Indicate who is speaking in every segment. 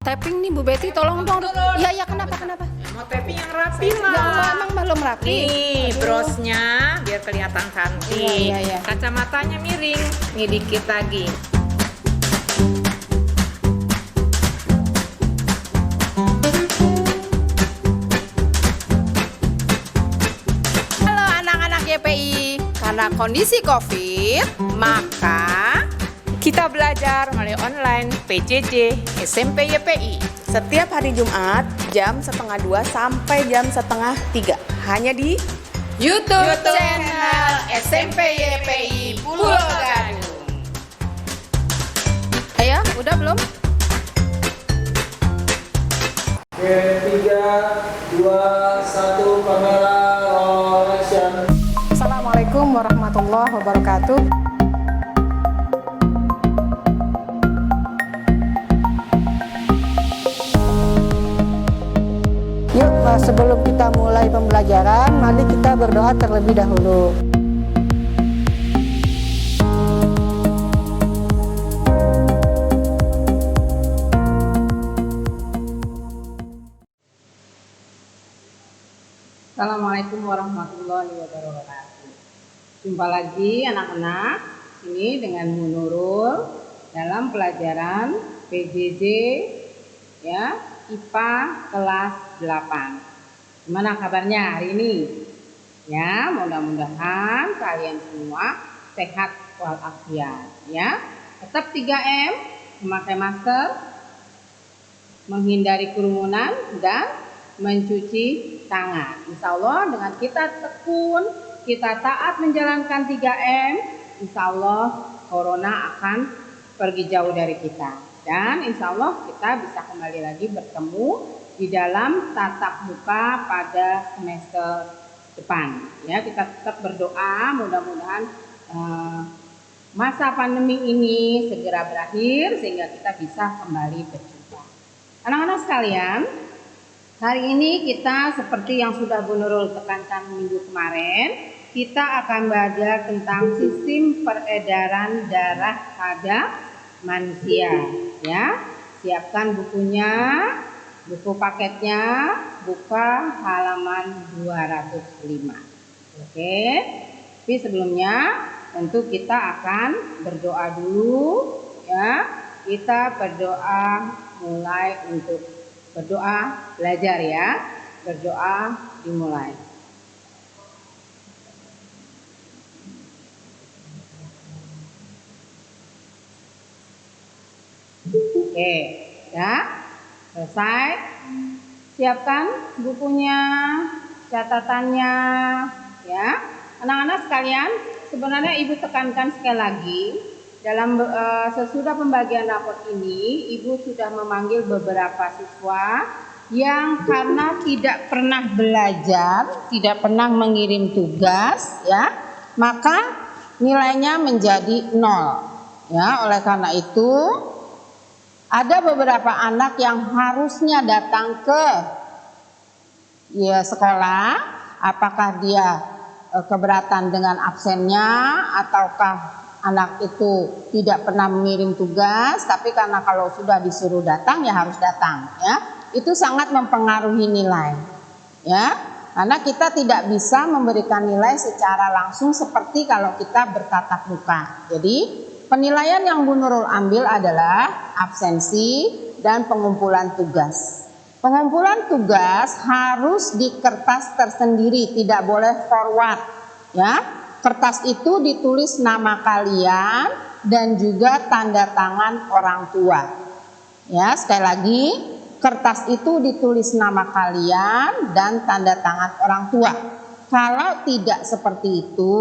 Speaker 1: Tapping nih Bu Betty, tolong dong. Iya, kenapa?
Speaker 2: Mau tapping yang rapi
Speaker 1: Ya Allah,
Speaker 2: lah.
Speaker 1: emang belum rapi.
Speaker 2: Nih,
Speaker 1: Aduh.
Speaker 2: brosnya biar kelihatan cantik.
Speaker 1: Iya.
Speaker 2: Kacamatanya miring. Nih dikit lagi.
Speaker 1: Halo anak-anak YPI, karena kondisi COVID, maka
Speaker 2: Kita belajar melalui online PJJ SMP YPI.
Speaker 3: Setiap hari Jumat jam 1:30 sampai jam 2:30 hanya di
Speaker 1: YouTube channel SMP YPI Pulau Gadung. Ayo, udah belum?
Speaker 4: Oke, 3, 2, 1, kamera, roll action.
Speaker 1: Assalamualaikum warahmatullahi wabarakatuh. Yuk, sebelum kita mulai pembelajaran, mari kita berdoa terlebih dahulu.
Speaker 5: Assalamualaikum warahmatullahi wabarakatuh. Jumpa lagi anak-anak ini dengan Bu Nurul dalam pelajaran PJJ ya, IPA kelas 8. Gimana kabarnya hari ini? Ya, mudah-mudahan kalian semua sehat walafiat ya. Tetap 3M, memakai masker, menghindari kerumunan dan mencuci tangan. Insya Allah dengan kita tekun, kita taat menjalankan 3M, insya Allah corona akan pergi jauh dari kita. Dan insya Allah kita bisa kembali lagi bertemu di dalam tatap muka pada semester depan. Ya, kita tetap berdoa mudah-mudahan masa pandemi ini segera berakhir sehingga kita bisa kembali berjumpa. Anak-anak sekalian, hari ini kita seperti yang sudah Bu Nurul tekankan minggu kemarin, kita akan belajar tentang sistem peredaran darah pada manusia. Ya, siapkan bukunya, buku paketnya, buka halaman 205. Oke, tapi sebelumnya tentu kita akan berdoa dulu. Ya, kita berdoa mulai untuk berdoa belajar ya. Berdoa dimulai. Oke, ya. Selesai. Siapkan bukunya, catatannya ya. Anak-anak sekalian, sebenarnya Ibu tekankan sekali lagi dalam sesudah pembagian raport ini, Ibu sudah memanggil beberapa siswa yang karena tidak pernah belajar, tidak pernah mengirim tugas, ya, maka nilainya menjadi 0. Ya, oleh karena itu, ada beberapa anak yang harusnya datang ke sekolah, apakah dia keberatan dengan absennya ataukah anak itu tidak pernah mengirim tugas, tapi karena kalau sudah disuruh datang ya harus datang ya. Itu sangat mempengaruhi nilai. Ya. Karena kita tidak bisa memberikan nilai secara langsung seperti kalau kita bertatap muka. Jadi, penilaian yang Bu Nurul ambil adalah absensi dan pengumpulan tugas. Pengumpulan tugas harus di kertas tersendiri, tidak boleh forward ya. Kertas itu ditulis nama kalian dan juga tanda tangan orang tua. Ya, sekali lagi, kertas itu ditulis nama kalian dan tanda tangan orang tua. Kalau tidak seperti itu,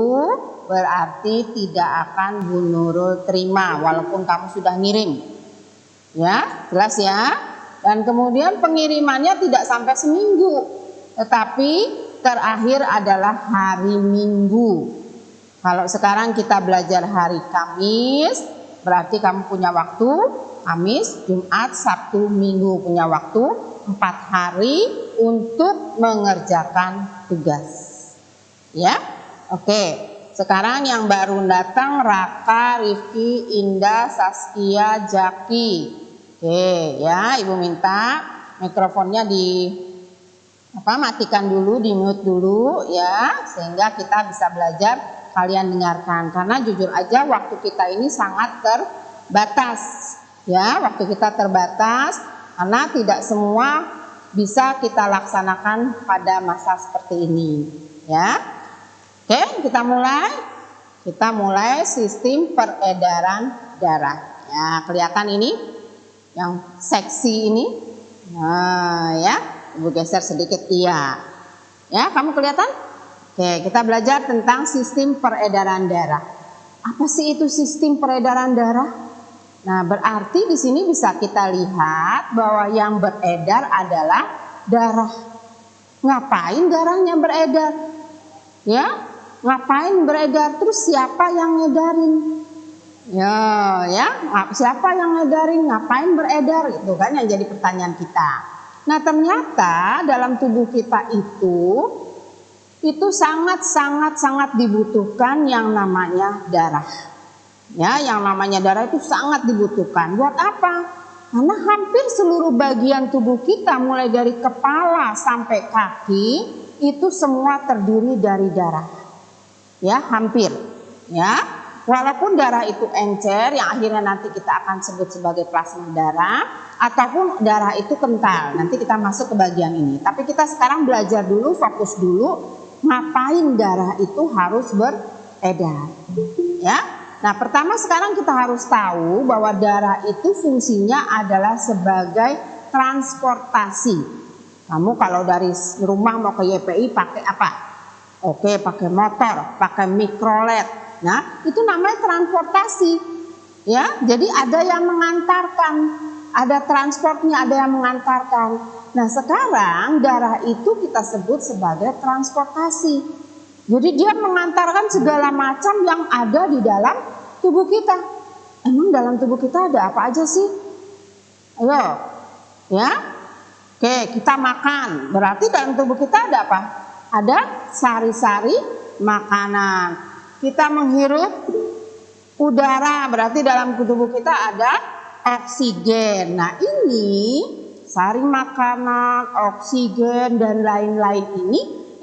Speaker 5: berarti tidak akan Bu Nurul terima walaupun kamu sudah ngirim. Ya, jelas ya. Dan kemudian pengirimannya tidak sampai seminggu, tetapi terakhir adalah hari Minggu. Kalau sekarang kita belajar hari Kamis, berarti kamu punya waktu Kamis, Jumat, Sabtu, Minggu, punya waktu 4 hari untuk mengerjakan tugas. Ya, oke. Sekarang yang baru datang Raka, Rifki, Indah, Saskia, Jaki. Oke, ya, Ibu minta mikrofonnya matikan dulu, di mute dulu ya, sehingga kita bisa belajar, kalian dengarkan. Karena jujur aja waktu kita ini sangat terbatas. Ya, waktu kita terbatas karena tidak semua bisa kita laksanakan pada masa seperti ini, ya. Oke, kita mulai. Kita mulai sistem peredaran darah. Ya, kelihatan ini yang seksi ini. Nah, ya, Ibu geser sedikit, iya. Ya, kamu kelihatan? Oke, kita belajar tentang sistem peredaran darah. Apa sih itu sistem peredaran darah? Nah, berarti di sini bisa kita lihat bahwa yang beredar adalah darah. Ngapain darahnya beredar? Ya, ngapain beredar? Terus siapa yang ngedarin? Ya, siapa yang ngedarin? Ngapain beredar? Itu kan yang jadi pertanyaan kita. Nah, ternyata dalam tubuh kita itu sangat dibutuhkan yang namanya darah. Ya, yang namanya darah itu sangat dibutuhkan. Buat apa? Karena hampir seluruh bagian tubuh kita mulai dari kepala sampai kaki itu semua terdiri dari darah. Ya, hampir. Ya. Walaupun darah itu encer yang akhirnya nanti kita akan sebut sebagai plasma darah, ataupun darah itu kental, nanti kita masuk ke bagian ini. Tapi kita sekarang belajar dulu, fokus dulu, ngapain darah itu harus beredar. Ya. Nah, pertama sekarang kita harus tahu bahwa darah itu fungsinya adalah sebagai transportasi. Kamu kalau dari rumah mau ke YPI pakai apa? Oke, pakai motor, pakai mikrolet. Nah, itu namanya transportasi. Ya, jadi ada yang mengantarkan, ada transportnya, ada yang mengantarkan. Nah, sekarang darah itu kita sebut sebagai transportasi. Jadi dia mengantarkan segala macam yang ada di dalam tubuh kita. Emang dalam tubuh kita ada apa aja sih? Ayo, ya. Oke, kita makan. Berarti dalam tubuh kita ada apa? Ada sari-sari makanan. Kita menghirup udara, berarti dalam tubuh kita ada oksigen. Nah, ini sari makanan, oksigen dan lain-lain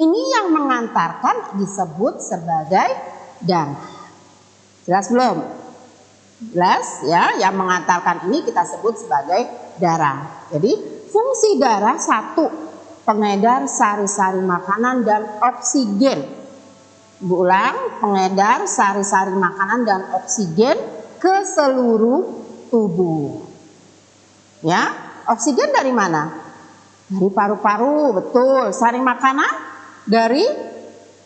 Speaker 5: ini yang mengantarkan disebut sebagai darah. Jelas belum? Jelas ya, yang mengantarkan ini kita sebut sebagai darah. Jadi fungsi darah satu, pengedar sari-sari makanan dan oksigen. Ulang, pengedar sari-sari makanan dan oksigen ke seluruh tubuh. Ya, oksigen dari mana? Dari paru-paru, betul. Sari makanan dari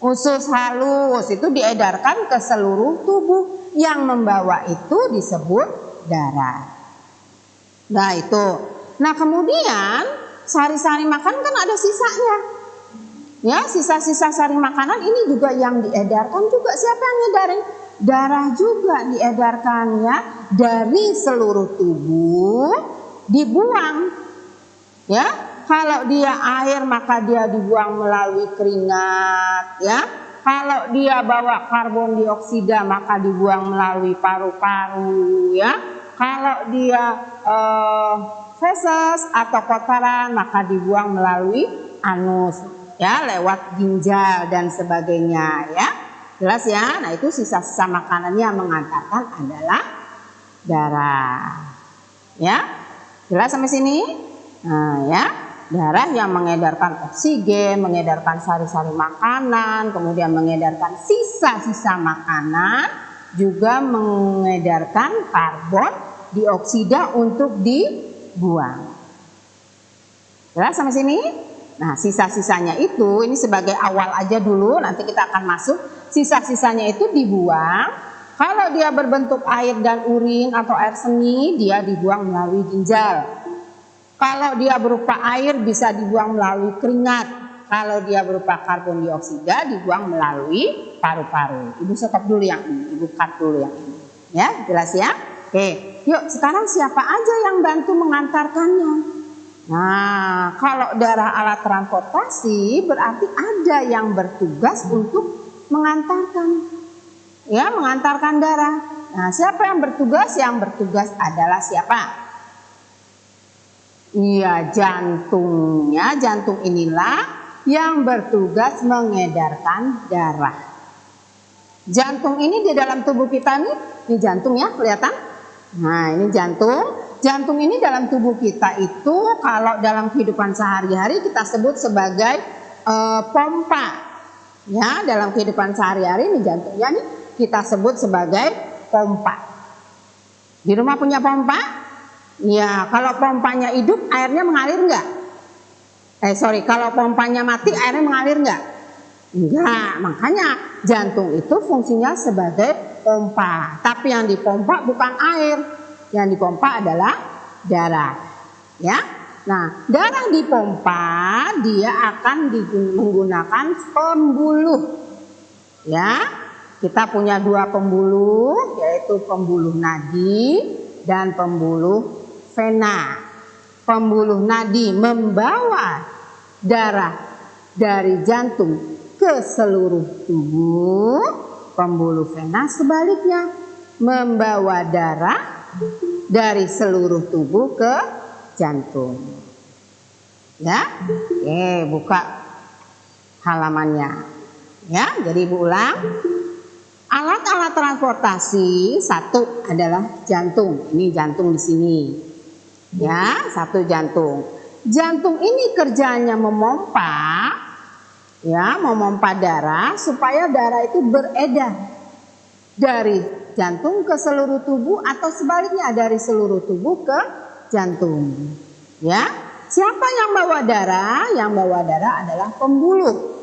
Speaker 5: usus halus, itu diedarkan ke seluruh tubuh. Yang membawa itu disebut darah. Nah, itu. Nah, kemudian sari-sari makanan kan ada sisanya. Ya, sisa-sisa sari makanan ini juga yang diedarkan juga. Siapa yang ngedarin? Darah juga diedarkannya dari seluruh tubuh, dibuang. Ya, kalau dia air maka dia dibuang melalui keringat. Ya, kalau dia bawa karbon dioksida maka dibuang melalui paru-paru. Ya, kalau dia feses atau kotoran maka dibuang melalui anus. Ya, lewat ginjal dan sebagainya, ya. Jelas ya? Nah, itu sisa-sisa makanan yang mengantarkan adalah darah. Ya. Jelas sampai sini? Nah, ya. Darah yang mengedarkan oksigen, mengedarkan sari-sari makanan, kemudian mengedarkan sisa-sisa makanan, juga mengedarkan karbon dioksida untuk dibuang. Jelas sampai sini? Nah, sisa-sisanya itu, ini sebagai awal aja dulu, nanti kita akan masuk. Sisa-sisanya itu dibuang. Kalau dia berbentuk air dan urin atau air seni, dia dibuang melalui ginjal. Kalau dia berupa air, bisa dibuang melalui keringat. Kalau dia berupa karbon dioksida, dibuang melalui paru-paru. Ibu stop dulu yang ini, Ibu cut dulu yang ini. Ya, jelas ya? Oke, yuk sekarang siapa aja yang bantu mengantarkannya? Nah, kalau darah alat transportasi berarti ada yang bertugas untuk mengantarkan, ya, mengantarkan darah. Nah, siapa yang bertugas? Yang bertugas adalah siapa? Iya, jantungnya. Jantung inilah yang bertugas mengedarkan darah. Jantung ini di dalam tubuh kita nih, ini jantung ya, kelihatan? Nah, ini jantung. Jantung ini dalam tubuh kita itu kalau dalam kehidupan sehari-hari kita sebut sebagai pompa. Ya, dalam kehidupan sehari-hari ini jantungnya nih kita sebut sebagai pompa. Di rumah punya pompa? Ya, kalau pompanya hidup airnya mengalir enggak? Kalau pompanya mati airnya mengalir enggak? Enggak, makanya jantung itu fungsinya sebagai pompa. Tapi yang dipompa bukan air, yang dipompa adalah darah. Ya, nah darah dipompa dia akan menggunakan pembuluh. Ya, kita punya dua pembuluh, yaitu pembuluh nadi dan pembuluh vena. Pembuluh nadi membawa darah dari jantung ke seluruh tubuh, pembuluh vena sebaliknya membawa darah dari seluruh tubuh ke jantung. Ya, oke, buka halamannya. Ya, jadi Ibu ulang. Alat-alat transportasi satu adalah jantung. Ini jantung di sini. Ya, satu jantung. Jantung ini kerjanya memompa, ya, memompa darah supaya darah itu beredar dari jantung ke seluruh tubuh atau sebaliknya dari seluruh tubuh ke jantung. Ya, siapa yang bawa darah? Yang bawa darah adalah pembuluh.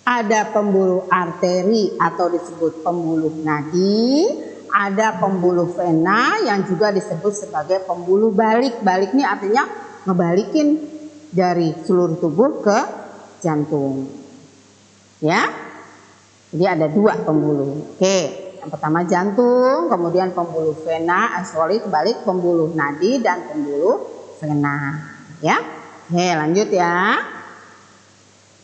Speaker 5: Ada pembuluh arteri atau disebut pembuluh nadi, ada pembuluh vena yang juga disebut sebagai pembuluh balik. Balik ini artinya ngebalikin dari seluruh tubuh ke jantung. Ya, jadi ada dua pembuluh. Oke, yang pertama jantung, kemudian pembuluh vena, kebalik pembuluh nadi dan pembuluh vena. Ya, oke, lanjut ya.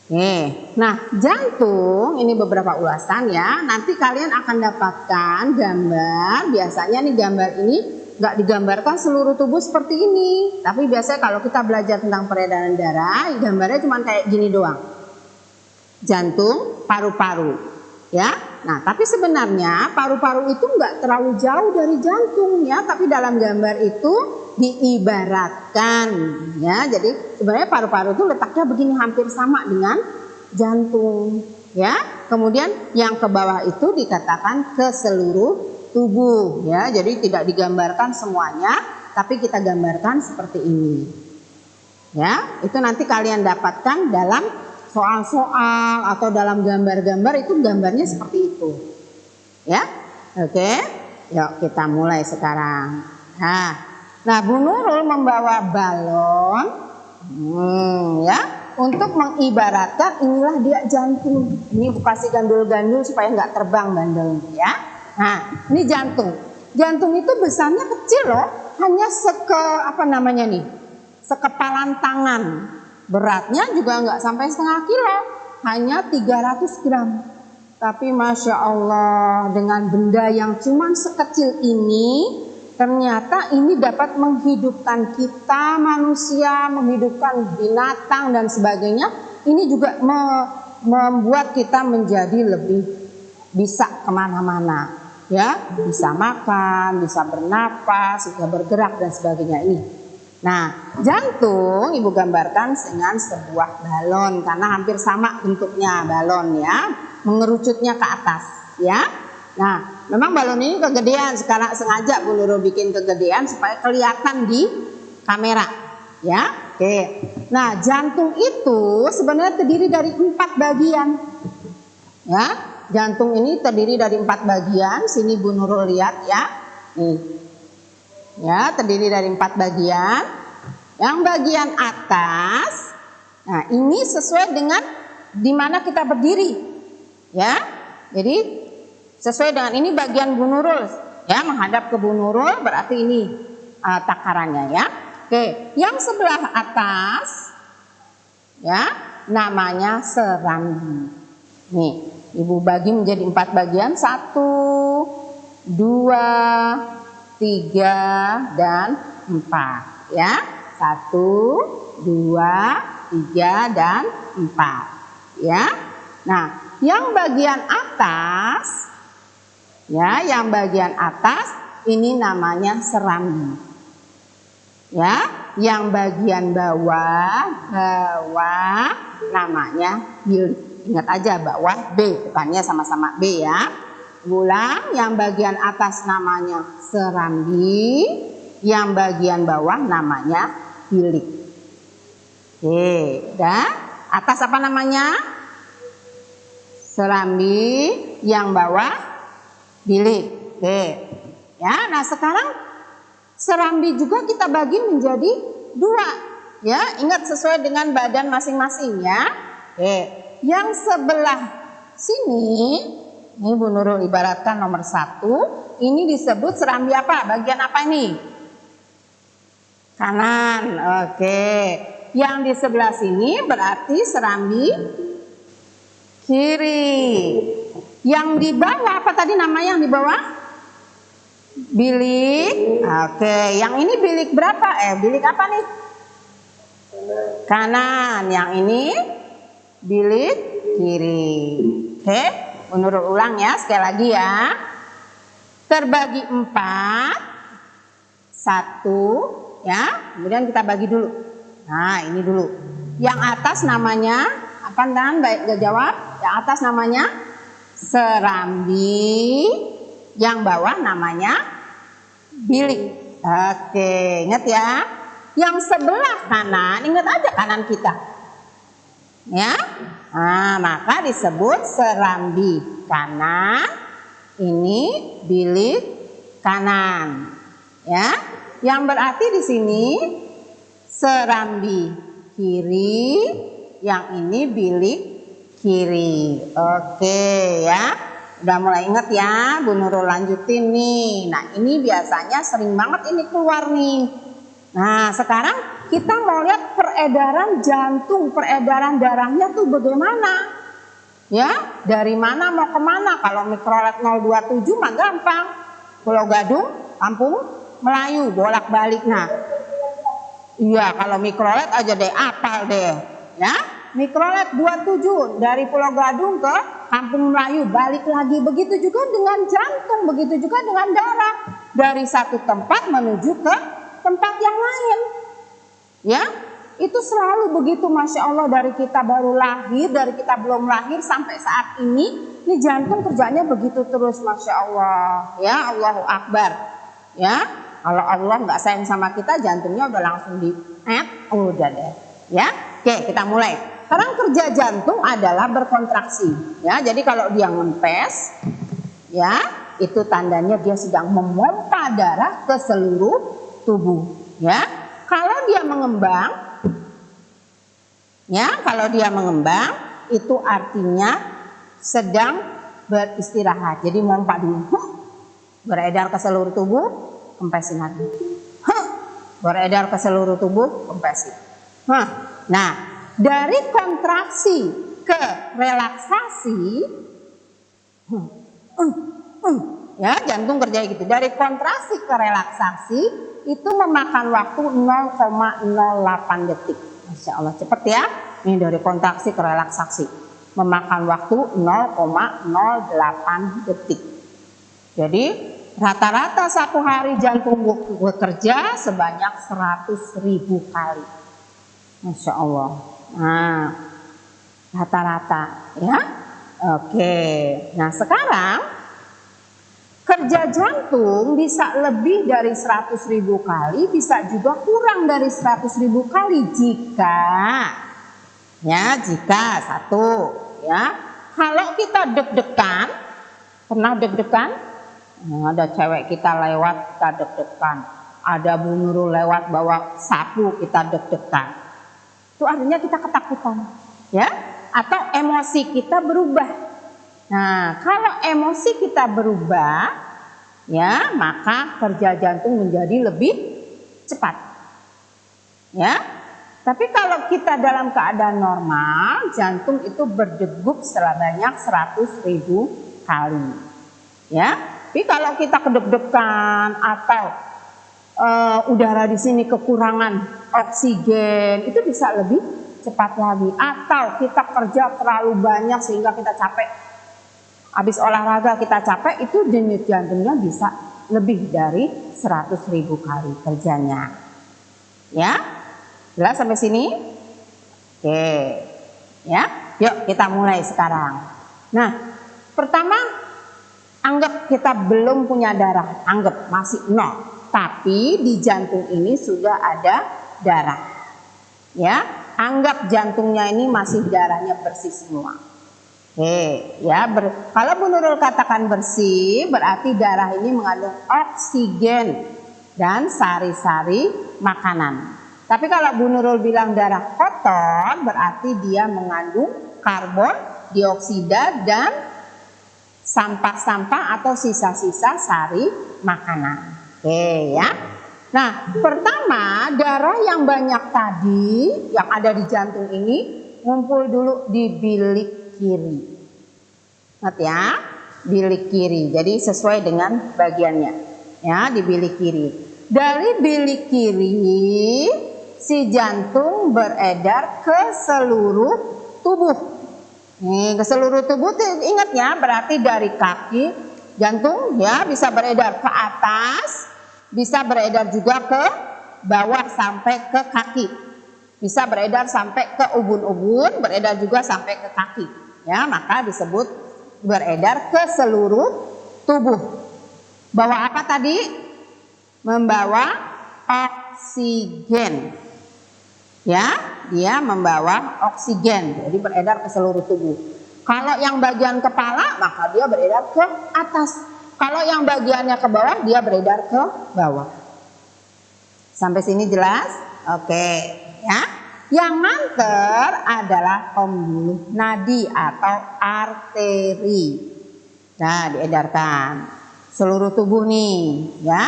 Speaker 5: Nah, jantung ini beberapa ulasan ya. Nanti kalian akan dapatkan gambar. Biasanya nih gambar ini nggak digambarkan seluruh tubuh seperti ini. Tapi biasanya kalau kita belajar tentang peredaran darah, gambarnya cuma kayak gini doang. Jantung, paru-paru, ya. Nah, tapi sebenarnya paru-paru itu nggak terlalu jauh dari jantung ya. Tapi dalam gambar itu diibaratkan ya, jadi sebenarnya paru-paru itu letaknya begini hampir sama dengan jantung ya. Kemudian yang ke bawah itu dikatakan ke seluruh tubuh ya, jadi tidak digambarkan semuanya tapi kita gambarkan seperti ini ya. Itu nanti kalian dapatkan dalam soal-soal atau dalam gambar-gambar, itu gambarnya seperti itu ya. Oke, yuk kita mulai sekarang. Nah, Bu Nurul membawa balon ya untuk mengibaratkan inilah dia jantung. Ini kasih gandul-gandul supaya nggak terbang bandel ya. Nah, ini jantung. Jantung itu besarnya kecil loh, hanya sekepalan tangan. Beratnya juga nggak sampai setengah kilo, hanya 300 gram. Tapi Masya Allah, dengan benda yang cuma sekecil ini, ternyata ini dapat menghidupkan kita manusia, menghidupkan binatang dan sebagainya. Ini juga membuat kita menjadi lebih bisa kemana-mana, ya, bisa makan, bisa bernapas, bisa bergerak dan sebagainya ini. Nah, jantung Ibu gambarkan dengan sebuah balon karena hampir sama bentuknya balon ya, mengerucutnya ke atas ya. Nah, memang balon ini kegedean, sekarang sengaja Bu Nurul bikin kegedean supaya kelihatan di kamera, ya. Oke. Nah, jantung itu sebenarnya terdiri dari 4 bagian, ya. Jantung ini terdiri dari 4 bagian. Sini Bu Nurul lihat ya, nih, ya, terdiri dari 4 bagian. Yang bagian atas, nah ini sesuai dengan di mana kita berdiri, ya. Jadi sesuai dengan ini bagian Bu Nurul ya, menghadap ke Bu Nurul berarti ini takarannya ya. Oke, yang sebelah atas ya namanya serambi. Nih, Ibu bagi menjadi 4 bagian, 1, 2, 3 dan 4 ya. 1, 2, 3, dan 4. Ya. Nah, yang bagian atas, ya, yang bagian atas ini namanya serambi. Ya, yang bagian bawah namanya bilik. Ingat aja bawah B, depannya sama-sama B ya. Ulang, yang bagian atas namanya serambi, yang bagian bawah namanya bilik. Oke, dah. Atas apa namanya? Serambi, yang bawah bilik. Oke. Ya, nah sekarang serambi juga kita bagi menjadi 2. Ya, ingat sesuai dengan badan masing-masing ya. Oke. Yang sebelah sini, ini Bu Nurul ibaratkan nomor 1, ini disebut serambi apa? Bagian apa ini? Kanan. Oke. Yang di sebelah sini berarti serambi kiri. Yang di bawah apa tadi namanya yang di bawah? Bilik. Oke, yang ini bilik berapa? Bilik apa nih? Kanan. Yang ini bilik kiri. Oke, menurut ulang ya sekali lagi ya. Terbagi 4, 1 ya. Kemudian kita bagi dulu. Nah, ini dulu. Yang atas namanya apa Dan? Baik, gak jawab. Yang atas namanya serambi, yang bawah namanya bilik. Oke, ingat ya. Yang sebelah kanan, ingat aja kanan kita. Ya. Nah, maka disebut serambi kanan. Ini bilik kanan. Ya. Yang berarti di sini serambi kiri, yang ini bilik kiri. Oke ya. Udah mulai inget ya, Bu Nurul lanjutin nih. Nah, ini biasanya sering banget ini keluar nih. Nah, sekarang kita mau lihat peredaran jantung, peredaran darahnya tuh bagaimana. Ya, dari mana mau kemana? Kalau mikrolet 027 mah gampang. Pulau Gadung, Kampung Melayu, bolak-balik. Nah, iya, kalau mikrolet aja deh, apal deh. Ya, mikrolet 27 dari Pulau Gadung ke Kampung Melayu, balik lagi. Begitu juga dengan jantung, begitu juga dengan darah. Dari satu tempat menuju ke tempat yang lain. Ya, itu selalu begitu, Masya Allah, dari kita baru lahir, dari kita belum lahir sampai saat ini jantung kerjanya begitu terus, Masya Allah. Ya, Allahu Akbar. Ya, kalau Allah nggak sayang sama kita, jantungnya udah langsung udah deh. Ya, oke, kita mulai. Sekarang kerja jantung adalah berkontraksi. Ya, jadi kalau dia ngempes, ya, itu tandanya dia sedang memompa darah ke seluruh tubuh. Ya, kalau dia mengembang, ya, kalau dia mengembang, itu artinya sedang beristirahat. Jadi mompa dulu, beredar ke seluruh tubuh, kempesin lagi. Beredar ke seluruh tubuh, kempesin. Nah, dari kontraksi ke relaksasi, ya, jantung kerja gitu. Dari kontraksi ke relaksasi itu memakan waktu 0,08 detik. Masya Allah, cepet ya. Ini dari kontraksi ke relaksasi memakan waktu 0,08 detik. Jadi rata-rata satu hari jantung bekerja sebanyak 100.000 kali. Masya Allah. Nah, rata-rata ya. Oke. Nah, sekarang kerja jantung bisa lebih dari 100.000 kali, bisa juga kurang dari 100.000 kali jika satu ya. Kalau kita deg-degan, pernah deg-degan? Nah, ada cewek kita lewat, kita deg-degan. Ada Bu Nurul lewat bawa sapu, kita deg-degan. Itu artinya kita ketakutan, ya? Atau emosi kita berubah. Nah, kalau emosi kita berubah, ya, maka kerja jantung menjadi lebih cepat. Ya. Tapi kalau kita dalam keadaan normal, jantung itu berdegup sebanyak 100.000 kali. Ya. Tapi kalau kita kedeg-degan atau udara di sini kekurangan oksigen, itu bisa lebih cepat lagi. Atau kita kerja terlalu banyak sehingga kita capek, habis olahraga kita capek, itu denyut jantungnya bisa lebih dari 100.000 kali kerjanya. Ya, jelas sampai sini? Oke, ya, yuk kita mulai sekarang. Nah, pertama, anggap kita belum punya darah, anggap masih nol. Tapi di jantung ini sudah ada darah. Ya, anggap jantungnya ini masih darahnya bersih semua. Oke, ya, kalau Bu Nurul katakan bersih, berarti darah ini mengandung oksigen dan sari-sari makanan. Tapi kalau Bu Nurul bilang darah kotor, berarti dia mengandung karbon dioksida dan sampah-sampah atau sisa-sisa sari makanan. Oke ya. Nah, pertama, darah yang banyak tadi yang ada di jantung ini ngumpul dulu di bilik kiri. Ingat ya, bilik kiri. Jadi sesuai dengan bagiannya. Ya, di bilik kiri. Dari bilik kiri, si jantung beredar ke seluruh tubuh. Nih, ke seluruh tubuh ingat ya, berarti dari kaki jantung ya bisa beredar ke atas, bisa beredar juga ke bawah sampai ke kaki. Bisa beredar sampai ke ubun-ubun, beredar juga sampai ke kaki. Ya, maka disebut beredar ke seluruh tubuh. Bawa apa tadi? Membawa oksigen. Ya, dia membawa oksigen, jadi beredar ke seluruh tubuh. Kalau yang bagian kepala, maka dia beredar ke atas. Kalau yang bagiannya ke bawah, dia beredar ke bawah. Sampai sini jelas? Oke, ya. Yang nganter adalah pembuluh nadi atau arteri. Nah, diedarkan seluruh tubuh nih, ya.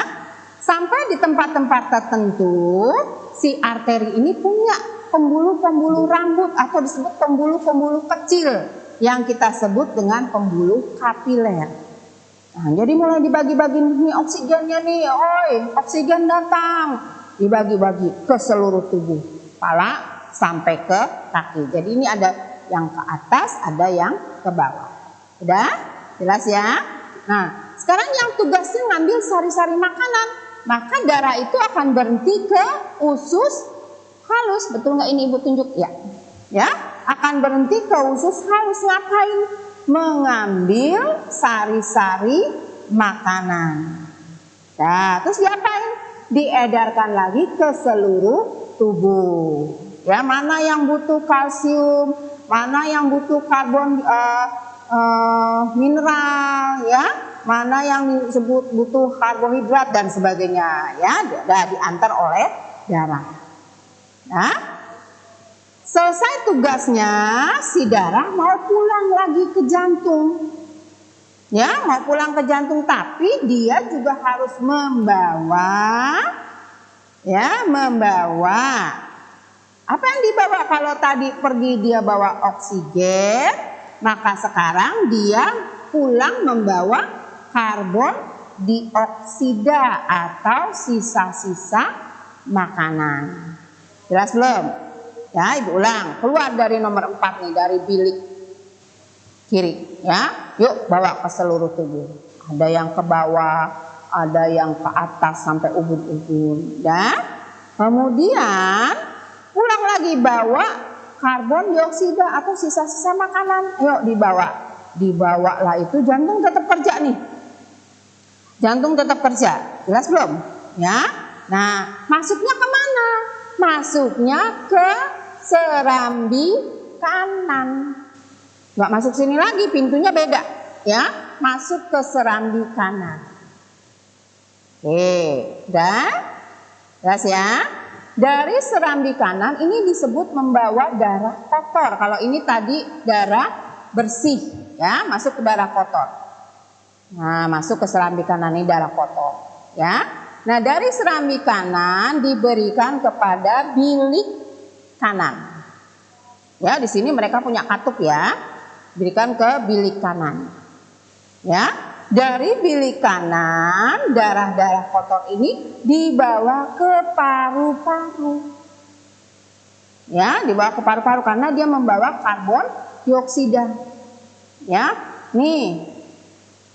Speaker 5: Sampai di tempat-tempat tertentu, si arteri ini punya pembuluh-pembuluh rambut atau disebut pembuluh-pembuluh kecil yang kita sebut dengan pembuluh kapiler. Nah, jadi mulai dibagi-bagi nih oksigennya nih, oi, oksigen datang, dibagi-bagi ke seluruh tubuh, kepala sampai ke kaki. Jadi ini ada yang ke atas, ada yang ke bawah. Udah? Jelas ya? Nah, sekarang yang tugasnya ngambil sari-sari makanan. Maka darah itu akan berhenti ke usus halus. Betul nggak ini Ibu tunjuk? Ya, ya, akan berhenti ke usus halus. Ngapain? Mengambil sari-sari makanan. Nah, terus diapain? Diedarkan lagi ke seluruh tubuh. Ya, mana yang butuh kalsium, mana yang butuh karbon mineral, ya. Mana yang disebut butuh karbohidrat dan sebagainya, ya, diantar oleh darah. Nah, selesai tugasnya, si darah mau pulang lagi ke jantung, ya, mau pulang ke jantung, tapi dia juga harus membawa, ya, membawa apa yang dibawa. Kalau tadi pergi dia bawa oksigen, maka sekarang dia pulang membawa karbon dioksida atau sisa-sisa makanan. Jelas belum? Ya, Ibu ulang. Keluar dari nomor 4 nih, dari bilik kiri. Ya, yuk bawa ke seluruh tubuh. Ada yang ke bawah, ada yang ke atas sampai ubun-ubun. Ya, kemudian pulang lagi bawa karbon dioksida atau sisa-sisa makanan. Yuk dibawa. Dibawalah itu, jantung tetap kerja nih. Jantung tetap kerja, jelas belum? Ya, nah masuknya kemana? Masuknya ke serambi kanan. Nggak masuk sini lagi, pintunya beda. Ya, masuk ke serambi kanan. Oke, udah? Jelas ya? Dari serambi kanan ini disebut membawa darah kotor. Kalau ini tadi darah bersih, ya, masuk ke darah kotor. Nah, masuk ke serambi kanan ini darah kotor, ya. Nah, dari serambi kanan diberikan kepada bilik kanan. Ya, di sini mereka punya katup ya. Berikan ke bilik kanan. Ya. dari bilik kanan darah-darah kotor ini dibawa ke paru-paru. Ya, dibawa ke paru-paru karena dia membawa karbon dioksida. Ya, nih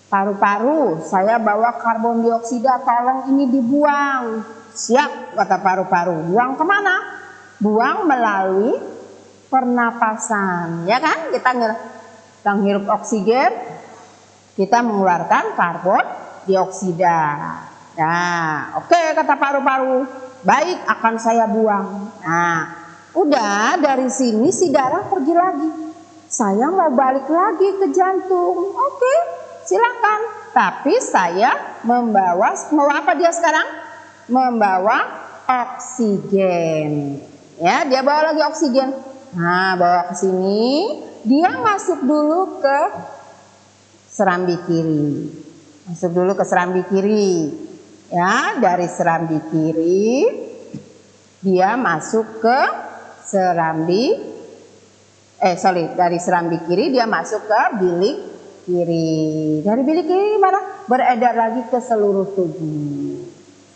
Speaker 5: paru-paru, saya bawa karbon dioksida, tolong ini dibuang. Siap, kata paru-paru. Buang kemana? Buang melalui pernapasan. Ya kan, kita menghirup oksigen, kita mengeluarkan karbon dioksida. Nah, oke, kata paru-paru. Baik, akan saya buang. Nah, udah dari sini si darah pergi lagi. Saya mau balik lagi ke jantung. Oke, silakan. Tapi saya mau apa dia sekarang? Membawa oksigen. Ya, dia bawa lagi oksigen. Nah, bawa ke sini. Dia masuk dulu ke serambi kiri. Masuk dulu ke serambi kiri. Ya, dari serambi kiri dia masuk ke dari serambi kiri dia masuk ke bilik kiri. Dari bilik kiri mana? Beredar lagi ke seluruh tubuh.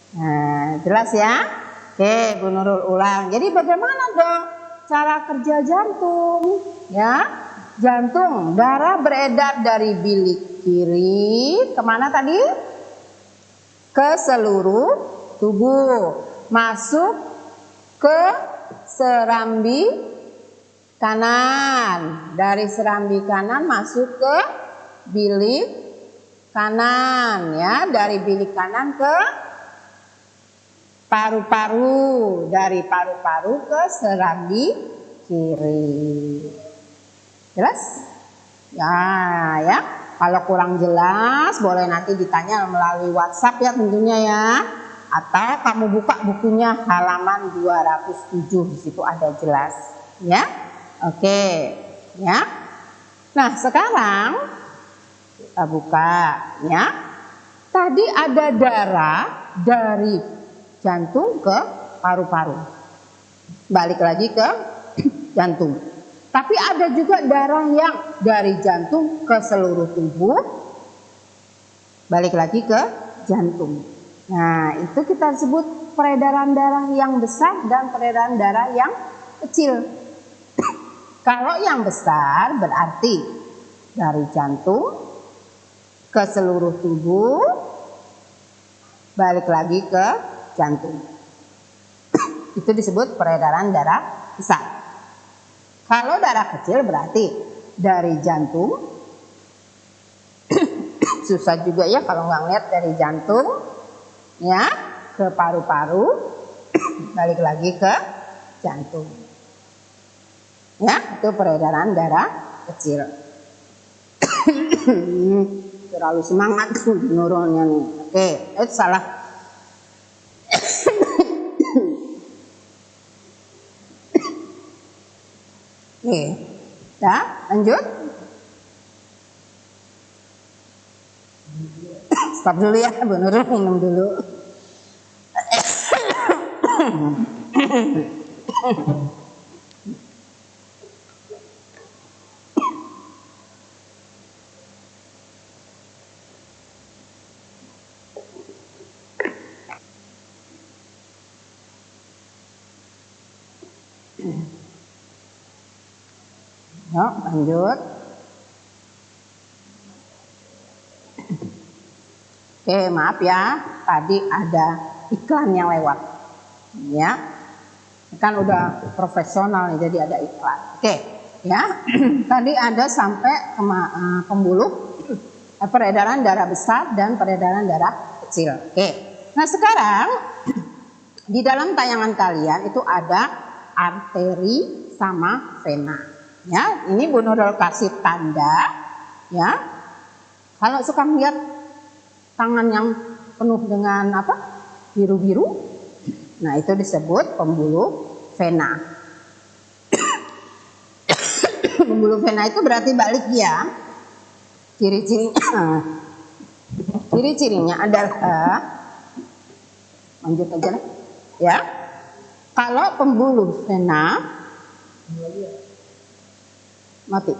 Speaker 5: Nah, jelas ya? Oke, Bu Nurul ulang. Jadi bagaimana dong cara kerja jantung? Ya, jantung, darah beredar dari bilik kiri kemana tadi? Ke seluruh tubuh. Masuk ke serambi kanan. Dari serambi kanan masuk ke bilik kanan. Ya, dari bilik kanan ke paru-paru, dari paru-paru ke serambi kiri. Jelas? Ya. Kalau kurang jelas boleh nanti ditanya melalui WhatsApp ya tentunya ya. Atau kamu buka bukunya halaman 207, di situ ada jelas, ya. Oke, ya. Nah, sekarang kita buka ya. Tadi ada darah dari jantung ke paru-paru, balik lagi ke jantung. Tapi ada juga darah yang dari jantung ke seluruh tubuh, balik lagi ke jantung. Nah, itu kita sebut peredaran darah yang besar dan peredaran darah yang kecil. Kalau yang besar berarti dari jantung ke seluruh tubuh, balik lagi ke jantung. Itu disebut peredaran darah besar. Kalau darah kecil berarti dari jantung, susah juga ya kalau nggak ngeliat, dari jantung ya ke paru-paru, balik lagi ke jantung. Ya, itu peredaran darah kecil. Terlalu semangat nurunnya nih. Oke, itu salah. Oke, ya lanjut. Stop dulu ya, Bu Nurul minum dulu. Yuk, lanjut. Oke, maaf ya, tadi ada iklan yang lewat. Ya, kan udah profesional nih, jadi ada iklan. Oke, ya, tadi ada sampai pembuluh, peredaran darah besar dan peredaran darah kecil. Oke, nah sekarang di dalam tayangan kalian itu ada arteri sama vena. Ya, ini Bu Nurul kasih tanda. Ya, kalau suka melihat tangan yang penuh dengan apa? Biru-biru. Nah, itu disebut pembuluh vena. Pembuluh vena itu berarti balik ya. Ciri-cirinya adalah, lanjut aja lah. Ya. Kalau pembuluh vena mati.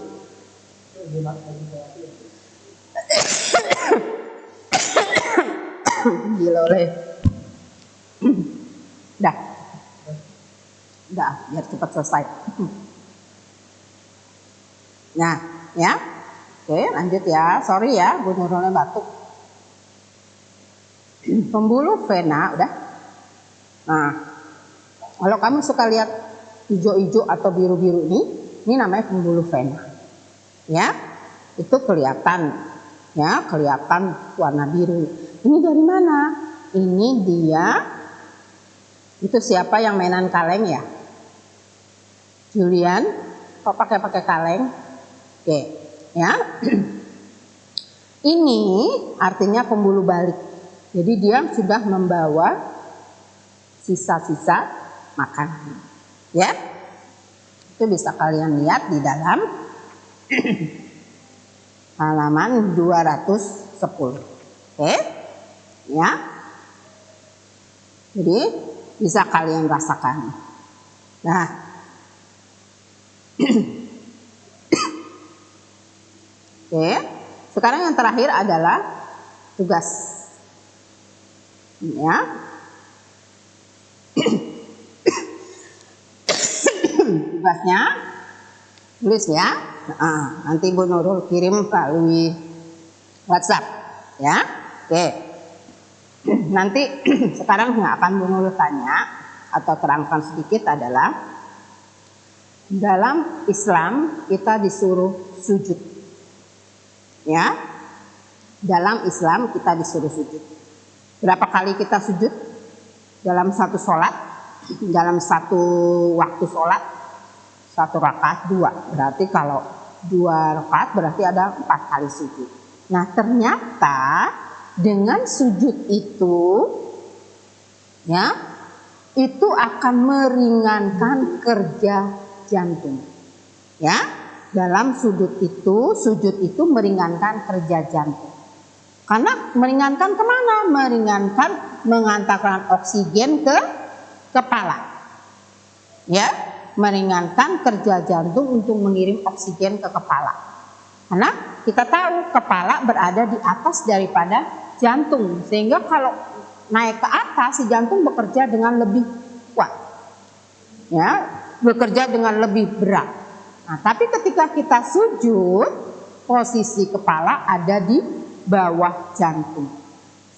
Speaker 5: Gila oleh. Dah. Dah, biar cepat selesai. Nah, ya. Oke, lanjut ya. Sorry ya, Bu Nurulnya batuk. Pembuluh vena, udah. Nah, kalau kamu suka lihat hijau-hijau atau biru-biru ini namanya pembuluh vena. Ya, itu kelihatan, ya, kelihatan warna biru. Ini dari mana? Ini dia. Itu siapa yang mainan kaleng ya? Julian, kok pakai kaleng? Oke, ya. Ini artinya pembuluh balik. Jadi dia sudah membawa sisa-sisa makanan. Ya. Itu bisa kalian lihat di dalam halaman 210. Oke. Ya. Jadi bisa kalian rasakan. Nah. Oke. Sekarang yang terakhir adalah tugas. Ya. Tugasnya tulis ya. Nanti Bu Nurul kirim melalui WhatsApp ya. Oke. Nanti sekarang nggak akan Bu Nurul tanya atau terangkan sedikit adalah dalam Islam kita disuruh sujud. Ya. Dalam Islam kita disuruh sujud. Berapa kali kita sujud dalam satu sholat, dalam satu waktu sholat, satu rakaat 2. Berarti kalau 2 rakaat berarti ada 4 kali sujud. Nah ternyata dengan sujud itu, ya, itu akan meringankan kerja jantung. Ya, dalam sujud itu meringankan kerja jantung. Karena meringankan kemana? Meringankan mengantarkan oksigen ke kepala. Ya, meringankan kerja jantung untuk mengirim oksigen ke kepala. Karena kita tahu kepala berada di atas daripada jantung. Sehingga kalau naik ke atas, si jantung bekerja dengan lebih kuat. Ya, bekerja dengan lebih berat. Nah, tapi ketika kita sujud, posisi kepala ada di bawah jantung,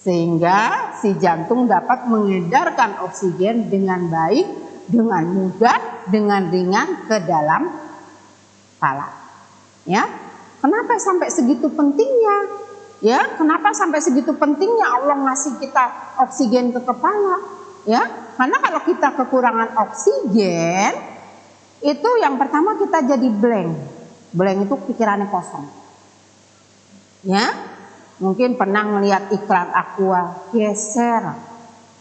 Speaker 5: sehingga si jantung dapat mengedarkan oksigen dengan baik, dengan mudah, dengan ringan ke dalam kepala. Ya, kenapa sampai segitu pentingnya? Ya, kenapa sampai segitu pentingnya Allah ngasih kita oksigen ke kepala? Ya, karena kalau kita kekurangan oksigen, itu yang pertama kita jadi blank. Blank itu pikirannya kosong. Ya. Mungkin pernah melihat iklan Aqua geser.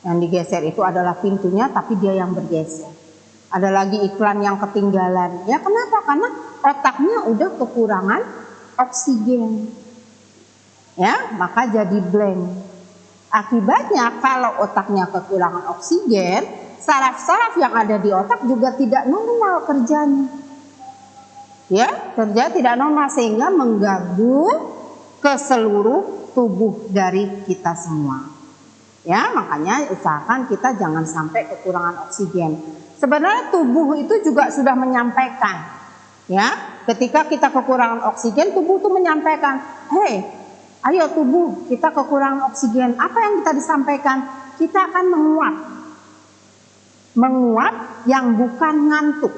Speaker 5: Yang digeser itu adalah pintunya tapi dia yang bergeser. Ada lagi iklan yang ketinggalan. Ya kenapa? Karena otaknya udah kekurangan oksigen. Ya, maka jadi blank. Akibatnya kalau otaknya kekurangan oksigen, saraf-saraf yang ada di otak juga tidak normal kerjanya. Ya, kerja tidak normal sehingga mengganggu ke seluruh tubuh dari kita semua. Ya, makanya usahakan kita jangan sampai kekurangan oksigen. Sebenarnya tubuh itu juga sudah menyampaikan, ya, ketika kita kekurangan oksigen, tubuh itu menyampaikan, hei, ayo tubuh, kita kekurangan oksigen. Apa yang kita disampaikan? Kita akan menguap yang bukan ngantuk.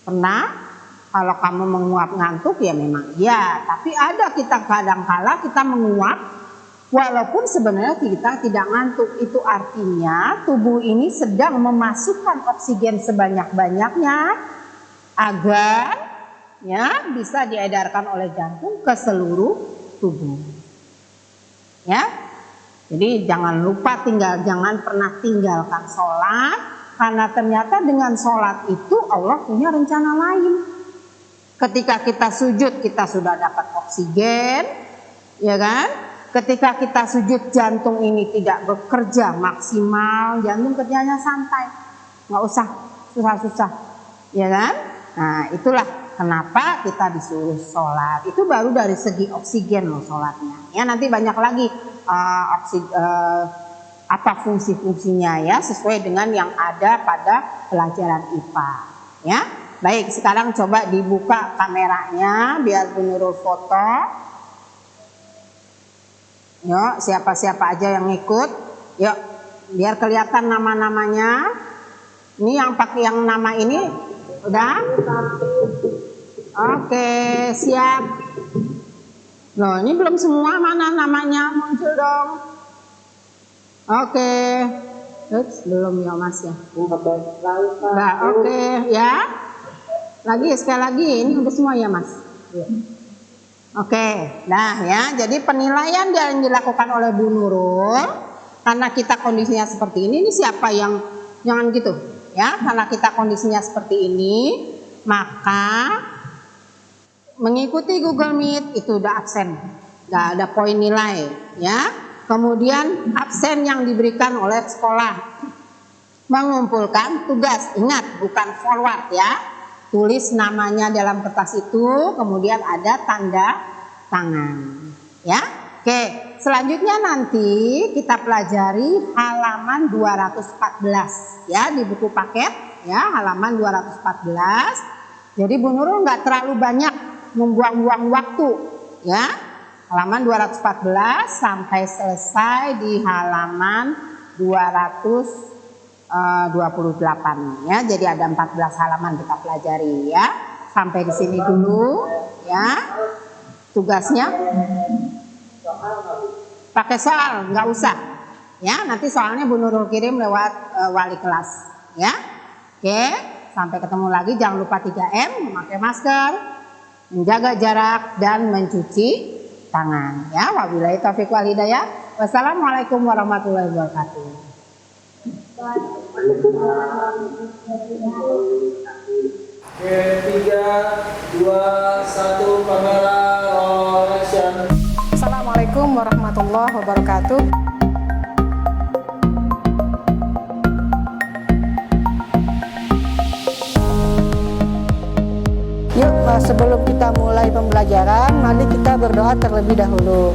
Speaker 5: Pernah? Kalau kamu menguap ngantuk ya memang ya, tapi ada kita kadang-kala kita menguap walaupun sebenarnya kita tidak ngantuk. Itu artinya tubuh ini sedang memasukkan oksigen sebanyak-banyaknya agar ya bisa diedarkan oleh jantung ke seluruh tubuh. Ya. Jadi jangan lupa jangan pernah tinggalkan sholat, karena ternyata dengan sholat itu Allah punya rencana lain. Ketika kita sujud kita sudah dapat oksigen, ya kan? Ketika kita sujud jantung ini tidak bekerja maksimal, jantung kerjanya santai, nggak usah susah-susah, ya kan? Nah itulah kenapa kita disuruh sholat. Itu baru dari segi oksigen loh sholatnya. Ya nanti banyak lagi apa fungsi-fungsinya ya, sesuai dengan yang ada pada pelajaran IPA ya. Baik, sekarang coba dibuka kameranya biar Bu Nurul foto. Yuk, siapa-siapa aja yang ikut. Yuk, biar kelihatan nama-namanya. Ini yang pakai yang nama ini udah? Oke, siap. Loh, ini belum semua, mana namanya muncul dong. Oke. Ups, belum ya Mas ya. Nah, oke ya. Lagi sekali lagi, ini udah semua ya Mas. Oke, nah ya, jadi penilaian yang dilakukan oleh Bu Nurul karena kita kondisinya seperti ini siapa yang jangan gitu ya, karena kita kondisinya seperti ini, maka mengikuti Google Meet itu udah absen, nggak ada poin nilai ya. Kemudian absen yang diberikan oleh sekolah, mengumpulkan tugas, ingat bukan forward ya, tulis namanya dalam kertas itu, kemudian ada tanda tangan ya. Oke, selanjutnya nanti kita pelajari halaman 214 ya, di buku paket ya, halaman 214. Jadi Bu Nurul nggak terlalu banyak membuang-buang waktu ya, halaman 214 sampai selesai di halaman 228 ya. Jadi ada 14 halaman kita pelajari ya. Sampai di sini dulu ya. Tugasnya pakai soal, nggak usah ya. Nanti soalnya Bu Nurul kirim lewat wali kelas ya. Oke, sampai ketemu lagi. Jangan lupa 3M, memakai masker, menjaga jarak, dan mencuci tangan ya. Wabillahi taufiq wal hidayah. Wassalamualaikum warahmatullahi wabarakatuh.
Speaker 4: Oke, 3, 2, 1, kamera roll action.
Speaker 6: Assalamualaikum warahmatullahi wabarakatuh.
Speaker 1: Yuk, sebelum kita mulai pembelajaran, mari kita berdoa terlebih dahulu.